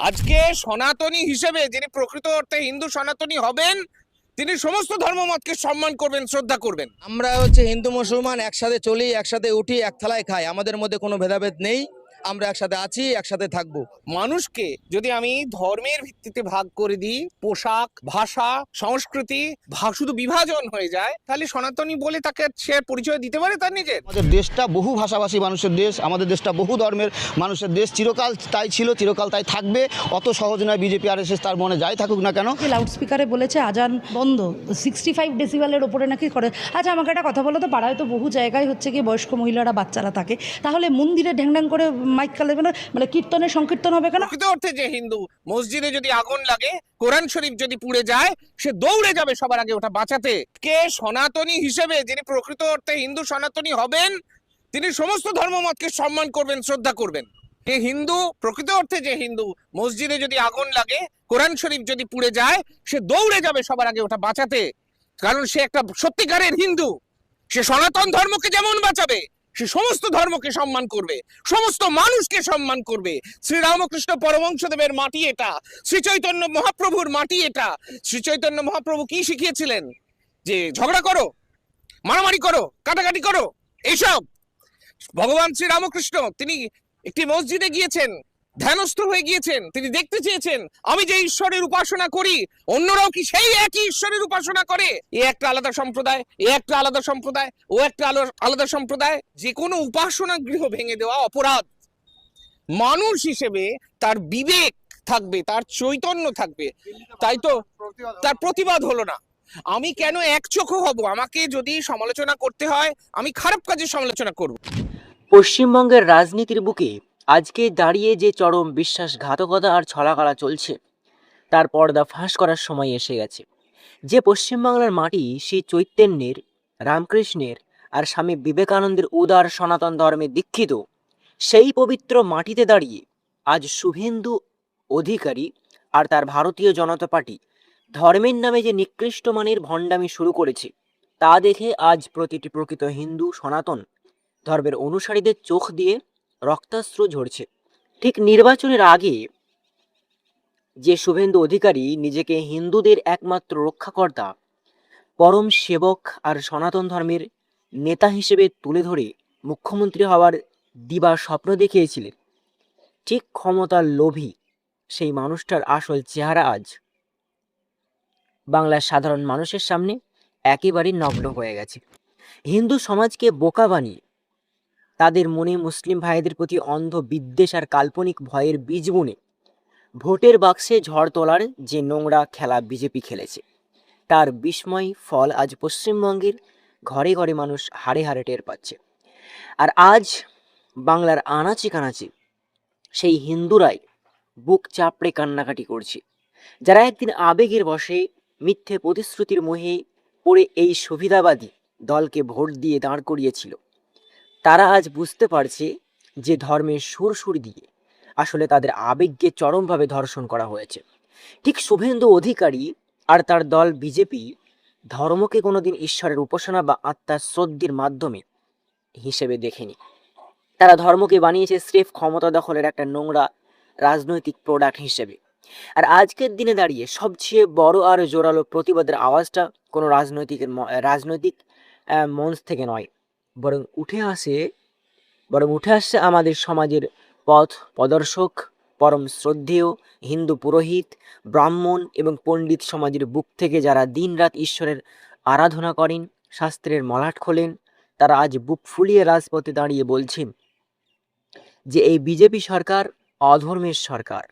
আজকে সনাতনী হিসেবে যিনি প্রকৃত অর্থে হিন্দু সনাতনী হবেন, তিনি সমস্ত ধর্মমতকে সম্মান করবেন, শ্রদ্ধা করবেন। আমরা হিন্দু মুসলমান একসাথে চলি, একসাথে উঠি, এক থালায় খাই, আমাদের মধ্যে কোনো ভেদাভেদ নেই। আমরা একসাথে আছি, একসাথে থাকবো। মানুষকে যদি আমি ধর্মের ভিত্তিতে ভাগ করে দিই, পোশাক, ভাষা, সংস্কৃতি শুধু বিভাজন হয়ে যায়, তাহলে সনাতনী বলে তাকে সে পরিচয় দিতে পারে তার নিজের? আমাদের দেশটা বহু ভাষাভাষী মানুষের দেশ, আমাদের দেশটা বহু ধর্মের মানুষের দেশ, চিরকাল তাই ছিল, চিরকাল তাই থাকবে। অত সহজ নয় বিজেপি আরএসএস তার মনে যাই থাকুক না কেন। লাউড স্পিকারে বলেছে আজান বন্ধ, 65 ডেসিবেলের ওপরে নাকি করে। আচ্ছা আমাকে একটা কথা বলো তো, পাড়ায় তো বহু জায়গায় হচ্ছে কি বয়স্ক মহিলারা, বাচ্চারা থাকে, তাহলে মন্দিরে ঢ্যাং করে মাইক কালাবে না, মানে কীর্তনের সংকীর্তন হবে কেন? প্রকৃত অর্থে যে হিন্দু, মসজিদে যদি আগুন লাগে, কোরআন শরীফ যদি পুড়ে যায়, সে দৌড়ে যাবে সবার আগে ওটা বাঁচাতে। কে সনাতনী হিসেবে যিনি প্রকৃত অর্থে হিন্দু সনাতনী হবেন, তিনি সমস্ত ধর্মমতকে সম্মান করবেন, শ্রদ্ধা করবেন। কে হিন্দু, প্রকৃত অর্থে যে হিন্দু, মসজিদে যদি আগুন লাগে, কোরআন শরীফ যদি পুড়ে যায়, সে দৌড়ে যাবে সবার আগে ওটা বাঁচাতে, কারণ সে একটা সত্যিকারের হিন্দু। সে সনাতন ধর্মকে যেমন বাঁচাবে, সে সমস্ত ধর্মকে সম্মান করবে, সমস্ত মানুষকে সম্মান করবে। শ্রীরামকৃষ্ণ পরমহংসদেবের মাটি এটা, শ্রী চৈতন্য মহাপ্রভুর মাটি এটা। শ্রী চৈতন্য মহাপ্রভু কি শিখিয়েছিলেন? যে ঝগড়া করো, মারামারি করো, কাটাকাটি করো, এইসব। ভগবান শ্রীরামকৃষ্ণ তিনি একটি মসজিদে গিয়েছেন, ধ্যানস্থ হয়ে গিয়েছেন, তিনি দেখতে চেয়েছেন আমি যে ঈশ্বরের উপাসনা করি অন্যরাও কি সেই একই ঈশ্বরের উপাসনা করে। এ একটা আলাদা সম্প্রদায়, এ একটা আলাদা সম্প্রদায়, ও একটা আলাদা সম্প্রদায়। যে কোনো উপাসনা গৃহ ভেঙে দেওয়া অপরাধ। মানুষ হিসেবে তার বিবেক থাকবে, তার চৈতন্য থাকবে, তাই তো তার প্রতিবাদ হলো না। আমি কেন একচোখো হব? আমাকে যদি সমালোচনা করতে হয়, আমি খারাপ কাজের সমালোচনা করব। পশ্চিমবঙ্গের রাজনীতির বুকে আজকে দাঁড়িয়ে যে চরম বিশ্বাসঘাতকতা আর ছলাকলা চলছে, তার পর্দা ফাঁস করার সময় এসে গেছে। যে পশ্চিমবাংলার মাটি সেই চৈতন্যের, রামকৃষ্ণের আর স্বামী বিবেকানন্দের উদার সনাতন ধর্মে দীক্ষিত, সেই পবিত্র মাটিতে দাঁড়িয়ে আজ শুভেন্দু অধিকারী আর তার ভারতীয় জনতা পার্টি ধর্মের নামে যে নিকৃষ্ট মানের ভণ্ডামি শুরু করেছে, তা দেখে আজ প্রতিটি প্রকৃত হিন্দু সনাতন ধর্মের অনুসারীদের চোখ দিয়ে রক্তাশ্রু ঝরছে। ঠিক নির্বাচনের আগে যে শুভেন্দু অধিকারী নিজেকে হিন্দুদের একমাত্র রক্ষাকর্তা, পরম সেবক আর সনাতন ধর্মের নেতা হিসেবে তুলে ধরে মুখ্যমন্ত্রী হওয়ার দিবা স্বপ্ন দেখিয়েছিলেন, ঠিক ক্ষমতার লোভী সেই মানুষটার আসল চেহারা আজ বাংলার সাধারণ মানুষের সামনে একেবারে নগ্ন হয়ে গেছে। হিন্দু সমাজকে বোকা বানিয়ে তাদের মনে মুসলিম ভাইদের প্রতি অন্ধ বিদ্বেষ আর কাল্পনিক ভয়ের বীজ বুনে ভোটের বাক্সে ঝড় তোলার যে নোংরা খেলা বিজেপি খেলেছে, তার বিস্ময় ফল আজ পশ্চিমবঙ্গের ঘরে ঘরে মানুষ হাড়ে হাড়ে টের পাচ্ছে। আর আজ বাংলার আনাচে কানাচে সেই হিন্দুরাই বুক চাপড়ে কান্নাকাটি করছে, যারা একদিন আবেগের বশে মিথ্যে প্রতিশ্রুতির মোহে পড়ে এই সুবিধাবাদী দলকে ভোট দিয়ে দাঁড় করিয়েছিল। তারা আজ বুঝতে পারছে যে ধর্মের সুর দিয়ে আসলে তাদের আবেগকে চরমভাবে ধর্ষণ করা হয়েছে। ঠিক শুভেন্দু অধিকারী আর তার দল বিজেপি ধর্মকে কোনোদিন ঈশ্বরের উপাসনা বা আত্মার শ্রদ্ধের মাধ্যমে হিসেবে দেখেনি। তারা ধর্মকে বানিয়েছে স্রেফ ক্ষমতা দখলের একটা নোংরা রাজনৈতিক প্রোডাক্ট হিসেবে। আর আজকের দিনে দাঁড়িয়ে সবচেয়ে বড় আর জোরালো প্রতিবাদের আওয়াজটা কোনো রাজনৈতিক মঞ্চ থেকে নয়, বরং উঠে আসছে আমাদের সমাজের পথ প্রদর্শক, পরম শ্রদ্ধেয় হিন্দু পুরোহিত, ব্রাহ্মণ এবং পণ্ডিত সমাজের বুক থেকে, যারা দিনরাত ঈশ্বরের আরাধনা করেন, শাস্ত্রের মলাট খোলেন। তারা আজ বুক ফুলিয়ে রাজপথে দাঁড়িয়ে বলছেন যে এই বিজেপি সরকার অধর্মের সরকার।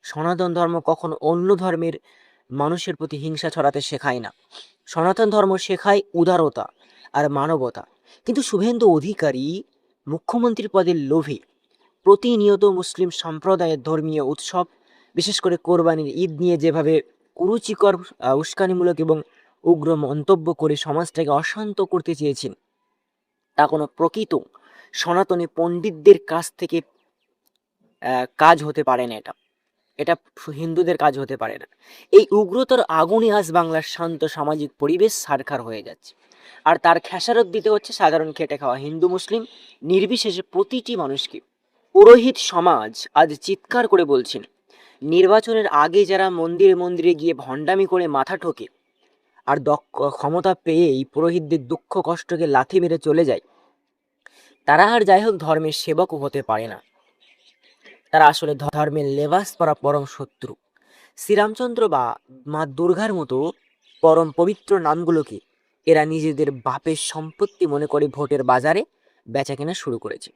সনাতন ধর্ম কখনো অন্য ধর্মের মানুষের প্রতি হিংসা ছড়াতে শেখায় না। সনাতন ধর্ম শেখায় উদারতা আর মানবতা। কিন্তু শুভেন্দু অধিকারী মুখ্যমন্ত্রীর পদের লোভে প্রতিনিয়ত মুসলিম সম্প্রদায়ের ধর্মীয় উৎসব, বিশেষ করে কোরবানির ঈদ নিয়ে যেভাবে কুরুচিকর, উস্কানিমূলক এবং উগ্র মন্তব্য করে সমাজটাকে অশান্ত করতে চেয়েছেন, তা কোনো প্রকৃত সনাতনী পণ্ডিতদের কাছ থেকে কাজ হতে পারে না। এটা হিন্দুদের কাজ হতে পারে না। এই উগ্রতর আগুনে আজ বাংলার শান্ত সামাজিক পরিবেশ ছারখার হয়ে যাচ্ছে, আর তার খেসারত দিতে হচ্ছে সাধারণ খেটে খাওয়া হিন্দু মুসলিম নির্বিশেষে প্রতিটি মানুষকে। পুরোহিত সমাজ আজ চিৎকার করে বলছেন নির্বাচনের আগে যারা মন্দিরে মন্দিরে গিয়ে ভণ্ডামি করে মাথা ঠোকে আর ক্ষমতা পেয়েই পুরোহিতদের দুঃখ কষ্টকে লাথি মেরে চলে যায়, তারা আর যাই হোক ধর্মের সেবকও হতে পারে না। তারা আসলে ধর্মের লেবাস পরা পরম শত্রু। শ্রীরামচন্দ্র বা মা দুর্গার মতো পরম পবিত্র নামগুলোকে এরা নিজেদের বাপের সম্পত্তি মনে করে ভোটের বাজারে বেচাকেনা শুরু করেছে।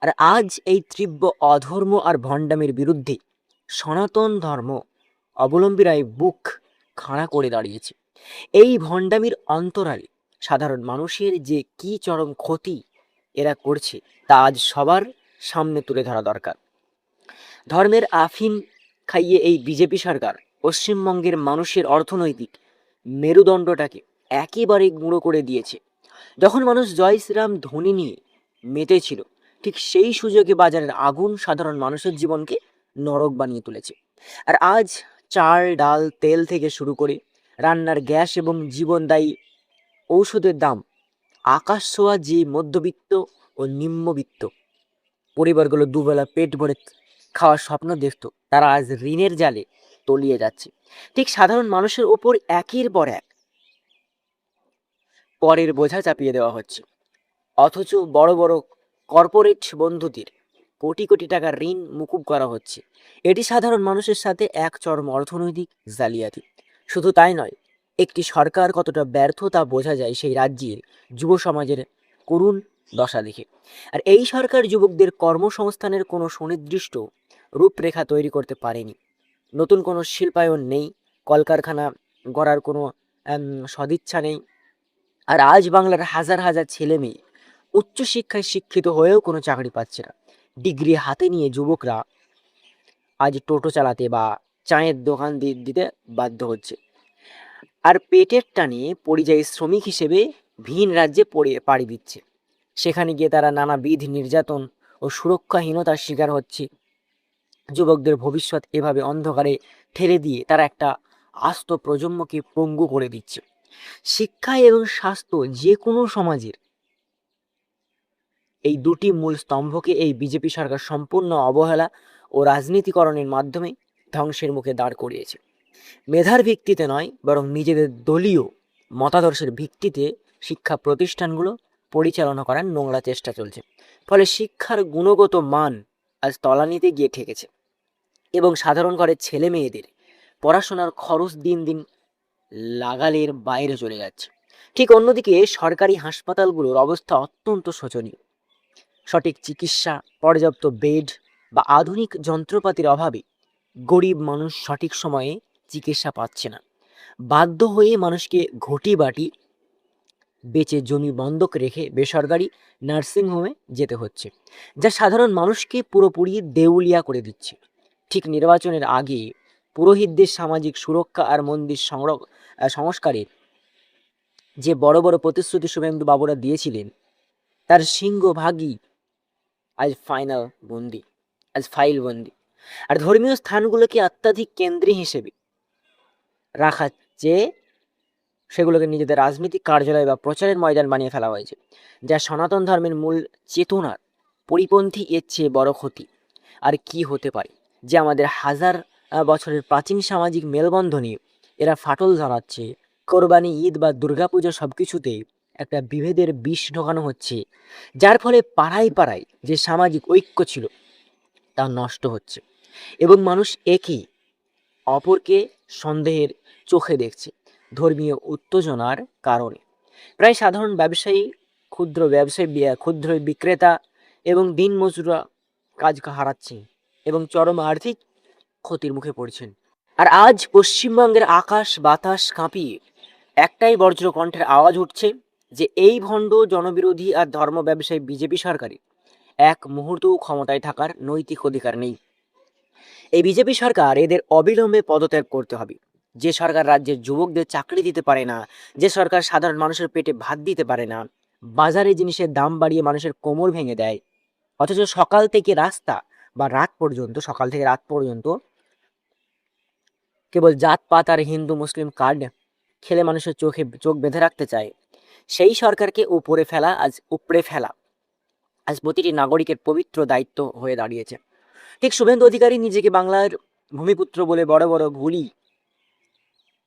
আর আজ এই তীব্র অধর্ম আর ভণ্ডামির বিরুদ্ধে সনাতন ধর্ম অবলম্বীরাই বুক খাড়া করে দাঁড়িয়েছে। এই ভণ্ডামির অন্তরালে সাধারণ মানুষের যে কি চরম ক্ষতি এরা করছে তা আজ সবার সামনে তুলে ধরা দরকার। ধর্মের আফিম খাইয়ে এই বিজেপি সরকার পশ্চিমবঙ্গের মানুষের অর্থনৈতিক মেরুদণ্ডটাকে একেবারে গুঁড়ো করে দিয়েছে। যখন মানুষ জয় শ্রীরাম ধ্বনি নিয়ে মেতেছিল, ঠিক সেই সুযোগে বাজারের আগুন সাধারণ মানুষের জীবনকে নরক বানিয়ে তুলেছে। আর আজ চাল ডাল তেল থেকে শুরু করে রান্নার গ্যাস এবং জীবনদায়ী ঔষধের দাম আকাশ ছোঁয়া। যে মধ্যবিত্ত ও নিম্নবিত্ত পরিবারগুলো দুবেলা পেট ভরে খাওয়ার স্বপ্ন দেখত, তারা আজ ঋণের জালে তলিয়ে যাচ্ছে। ঠিক সাধারণ মানুষের ওপর একের পর এক করের বোঝা চাপিয়ে দেওয়া হচ্ছে, অথচ বড় বড় কর্পোরেট বন্ধুদের কোটি কোটি টাকার ঋণ মুকুব করা হচ্ছে। এটি সাধারণ মানুষের সাথে এক চরম অর্থনৈতিক জালিয়াতি। শুধু তাই নয়, একটি সরকার কতটা ব্যর্থ তা বোঝা যায় সেই রাজ্যের যুব সমাজের করুণ দশা দেখে। আর এই সরকার যুবকদের কর্মসংস্থানের কোনো সুনির্দিষ্ট রূপরেখা তৈরি করতে পারেনি। নতুন কোনো শিল্পায়ন নেই, কলকারখানা গড়ার কোনো সদিচ্ছা নেই। আর আজ বাংলার হাজার হাজার ছেলে মেয়ে উচ্চশিক্ষায় শিক্ষিত হয়েও কোনো চাকরি পাচ্ছে না। ডিগ্রি হাতে নিয়ে যুবকরা আজ টোটো চালাতে বা চায়ের দোকান দিতে বাধ্য হচ্ছে। আর পেটের টানে পরিযায়ী শ্রমিক হিসেবে ভিন রাজ্যে পাড়ি দিচ্ছে। সেখানে গিয়ে তারা নানাবিধ নির্যাতন ও সুরক্ষাহীনতার শিকার হচ্ছে। যুবকদের ভবিষ্যৎ এভাবে অন্ধকারে ঠেলে দিয়ে তারা একটা আস্ত প্রজন্মকে পঙ্গু করে দিচ্ছে। শিক্ষা এবং স্বাস্থ্য যে কোনো সমাজের এই দুটি মূল স্তম্ভকে এই বিজেপি সরকার সম্পূর্ণ অবহেলা ও রাজনীতিকরণের মাধ্যমে ধ্বংসের মুখে দাঁড় করিয়েছে। মেধার ভিত্তিতে নয়, বরং নিজেদের দলীয় মতাদর্শের ভিত্তিতে শিক্ষা প্রতিষ্ঠানগুলো পরিচালনা করার নোংরা চেষ্টা চলছে। ফলে শিক্ষার গুণগত মান আজ তলানিতে গিয়ে ঠেকেছে এবং সাধারণ ঘরের ছেলে মেয়েদের পড়াশোনার খরচ দিন দিন লাগালের বাইরে চলে যাচ্ছে। ঠিক অন্যদিকে সরকারি হাসপাতালগুলোর অবস্থা অত্যন্ত শোচনীয়। সঠিক চিকিৎসা, পর্যাপ্ত বেড বা আধুনিক যন্ত্রপাতির অভাবে গরিব মানুষ সঠিক সময়ে চিকিৎসা পাচ্ছে না। বাধ্য হয়ে মানুষকে ঘটি বাটি বেচে জমি বন্ধক রেখে বেসরকারি নার্সিংহোমে যেতে হচ্ছে, যা সাধারণ মানুষকে পুরোপুরি দেউলিয়া করে দিচ্ছে। ঠিক নির্বাচনের আগে পুরোহিতদের সামাজিক সুরক্ষা আর মন্দির সংস্কারের যে বড় বড় প্রতিশ্রুতি শুভেন্দু বাবুরা দিয়েছিলেন, তার সিংহভাগই আজ ফাইল বন্দি। আর ধর্মীয় স্থানগুলোকে অত্যাধিক কেন্দ্রে হিসেবে রাখা চেয়ে সেগুলোকে নিজেদের রাজনৈতিক কার্যালয় বা প্রচারের ময়দান বানিয়ে ফেলা হয়েছে, যা সনাতন ধর্মের মূল চেতনার পরিপন্থী। এর চেয়ে বড় ক্ষতি আর কি হতে পারে যে আমাদের হাজার বছরের প্রাচীন সামাজিক মেলবন্ধনে এরা ফাটল ধরাচ্ছে। কোরবানি, ঈদ বা দুর্গাপূজা সবকিছুতে একটা বিভেদের বিষ ঢোকানো হচ্ছে, যার ফলে পাড়ায় পাড়ায় যে সামাজিক ঐক্য ছিল তা নষ্ট হচ্ছে এবং মানুষ একে অপরকে সন্দেহের চোখে দেখছে ধর্মীয় উত্তেজনার কারণে। প্রায় সাধারণ ব্যবসায়ী, ক্ষুদ্র বিক্রেতা এবং দিনমজুররা কাজ হারাচ্ছে এবং চরম আর্থিক ক্ষতির মুখে পড়ছেন। আর আজ পশ্চিমবঙ্গের আকাশ বাতাস কাঁপিয়ে একটাই বজ্র কণ্ঠের আওয়াজ উঠছে যে এই ভণ্ড, জনবিরোধী আর ধর্ম ব্যবসায়ী বিজেপি সরকারের এক মুহূর্তও ক্ষমতায় থাকার নৈতিক অধিকার নেই। এই বিজেপি সরকার এদের অবিলম্বে পদত্যাগ করতে হবে। যে সরকার রাজ্যের যুবকদের চাকরি দিতে পারে না, যে সরকার সাধারণ মানুষের পেটে ভাত দিতে পারে না, বাজারে জিনিসের দাম বাড়িয়ে মানুষের কোমর ভেঙে দেয়, অথচ সকাল থেকে রাত পর্যন্ত কেবল জাতপাত আর হিন্দু মুসলিম কার্ড খেলে মানুষের চোখ বেঁধে রাখতে চায়, সেই সরকারকে উপড়ে ফেলা আজ প্রতিটি নাগরিকের পবিত্র দায়িত্ব হয়ে দাঁড়িয়েছে। ঠিক শুভেন্দু অধিকারী নিজেকে বাংলার ভূমিপুত্র বলে বড় বড় ভুলি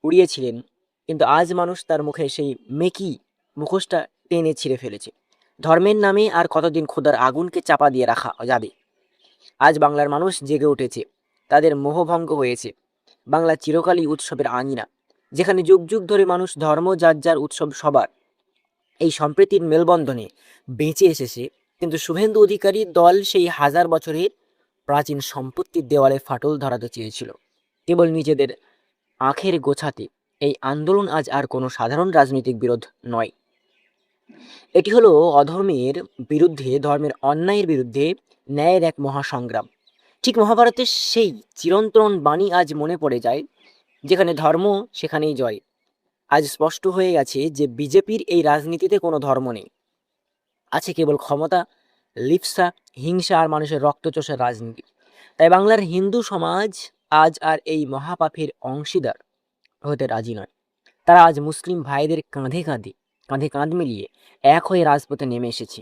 উড়িয়েছিলেন, কিন্তু আজ মানুষ তার মুখে সেই মেকি মুখোশটা টেনে ছিঁড়ে ফেলেছে। ধর্মের নামে আর কতদিন খোদার আগুনকে চাপা দিয়ে রাখা যাবে? আজ বাংলার মানুষ জেগে উঠেছে, তাদের মোহভঙ্গ হয়েছে। বাংলা চিরকালই উৎসবের আঙিনা, যেখানে যুগ যুগ ধরে মানুষ ধর্ম যার যার উৎসব সবার এই সম্প্রীতির মেলবন্ধনে বেঁচে এসেছে। কিন্তু শুভেন্দু অধিকারী দল সেই হাজার বছরের প্রাচীন সম্পত্তির দেওয়ালে ফাটল ধরাতে চেয়েছিল কেবল নিজেদের আখের গোছাতে। এই আন্দোলন আজ আর কোনো সাধারণ রাজনৈতিক বিরোধ নয়, এটি হলো অধর্মের বিরুদ্ধে, ধর্মের অন্যায়ের বিরুদ্ধে ন্যায়ের এক মহাসংগ্রাম। ঠিক মহাভারতের সেই চিরন্তন বাণী আজ মনে পড়ে যায়, যেখানে ধর্ম সেখানেই জয়। আজ স্পষ্ট হয়ে গেছে যে বিজেপির এই রাজনীতিতে কোনো ধর্ম নেই, আছে কেবল ক্ষমতা, লিপ্সা, হিংসা আর মানুষের রক্তচোষার রাজনীতি। তাই বাংলার হিন্দু সমাজ আজ আর এই মহাপাপের অংশীদার হতে রাজি নয়। তারা আজ মুসলিম ভাইদের কাঁধে কাঁধে কাঁধে কাঁধ মিলিয়ে এক হয়ে রাজপথে নেমে এসেছে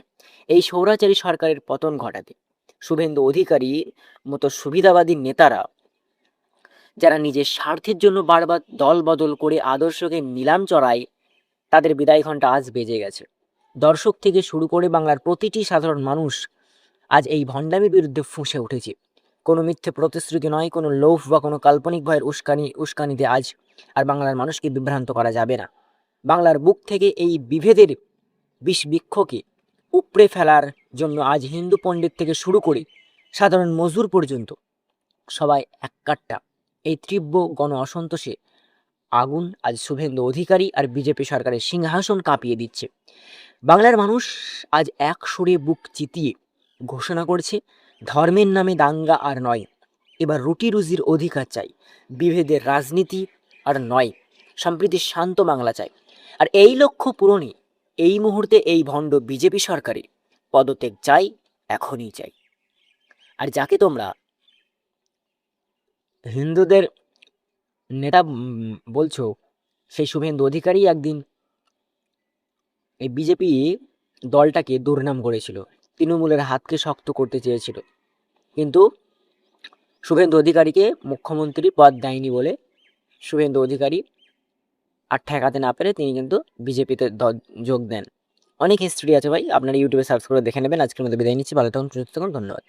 এই স্বৈরাচারী সরকারের পতন ঘটাতে। শুভেন্দু অধিকারীর মতো সুবিধাবাদী নেতারা, যারা নিজের স্বার্থের জন্য বারবার দল বদল করে আদর্শকে নিলাম চড়ায়, তাদের বিদায় ঘণ্টা আজ বেজে গেছে। দর্শক থেকে শুরু করে বাংলার প্রতিটি সাধারণ মানুষ আজ এই ভণ্ডামির বিরুদ্ধে ফুঁসে উঠেছে। কোনো মিথ্যে প্রতিশ্রুতি নয়, কোনো লোভ বা কোনো কাল্পনিক ভয়ের উস্কানিতে আজ আর বাংলার মানুষকে বিভ্রান্ত করা যাবে না। বাংলার বুক থেকে এই বিভেদের বিষবৃক্ষকে উপড়ে ফেলার জন্য আজ হিন্দু পণ্ডিত থেকে শুরু করে সাধারণ মজুর পর্যন্ত সবাই এককাট্টা। এই তীব্র গণ অসন্তোষে আগুন আজ শুভেন্দু অধিকারী আর বিজেপি সরকারের সিংহাসন কাঁপিয়ে দিচ্ছে। বাংলার মানুষ আজ এক সুরে বুক চিতিয়ে ঘোষণা করছে, ধর্মের নামে দাঙ্গা আর নয়, এবার রুটি রুজির অধিকার চাই, বিভেদের রাজনীতি আর নয়, সম্প্রীতির শান্ত বাংলা চাই। আর এই লক্ষ্য পূরণে এই মুহূর্তে এই ভণ্ড বিজেপি সরকারের পদত্যাগ চাই, এখনই চাই। আর যাকে তোমরা হিন্দুদের নেতা বলছো, সেই শুভেন্দু অধিকারী একদিন এই বিজেপি দলটাকে দুর্নাম করেছিল, তৃণমূলের হাতকে শক্ত করতে চেয়েছিল, কিন্তু শুভেন্দু অধিকারীকে মুখ্যমন্ত্রী পদ দেয়নি বলে শুভেন্দু অধিকারী আর ঠেকাতে না পেরে তিনি কিন্তু বিজেপিতে যোগ দেন। অনেক হিস্ট্রি আছে ভাই, আপনারা ইউটিউবে সার্চ করে দেখে নেবেন। আজকের মধ্যে বিদায় নিচ্ছি, ভালো থাকুন, সুস্থ থাকুন, ধন্যবাদ।